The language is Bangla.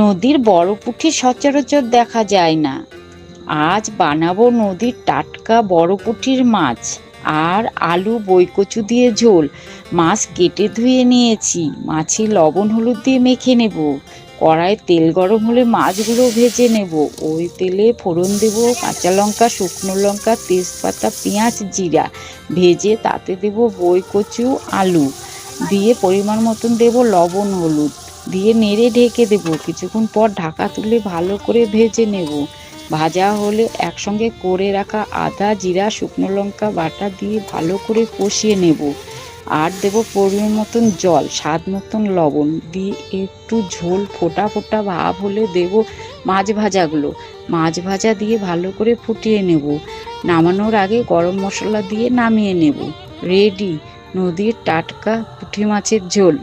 নদীর বড় পুঁটি সচরাচর দেখা যায় না। আজ বানাবো নদীর টাটকা বড় পুঁটির মাছ আর আলু বইকচু দিয়ে ঝোল। মাছ কেটে ধুয়ে নিয়েছি, মাছে লবণ হলুদ দিয়ে মেখে নেব। কড়ায় তেল গরম হলে মাছগুলো ভেজে নেব। ওই তেলে ফোড়ন দেব কাঁচা লঙ্কা, শুকনো লঙ্কা, তেজপাতা, পেঁয়াজ, জিরা। ভেজে তাতে দেব বইকচু, আলু দিয়ে পরিমাণ মতন দেব লবণ হলুদ দিয়ে নেড়ে ঢেকে দেব। কিছুক্ষণ পর ঢাকা তুলে ভালো করে ভেজে নেব। ভাজা হলে একসঙ্গে করে রাখা আদা, জিরা, শুকনো লঙ্কা বাটা দিয়ে ভালো করে কষিয়ে নেব। আর দেব পরিমাণ মতন জল, স্বাদ মতন লবণ দিয়ে একটু ঝোল ফোটা ফোটা ভাব হলে দেব মাছ ভাজাগুলো। মাছ ভাজা দিয়ে ভালো করে ফুটিয়ে নেব। নামানোর আগে গরম মশলা দিয়ে নামিয়ে নেব। রেডি নদীর টাটকা পুঁটি মাছের ঝোল।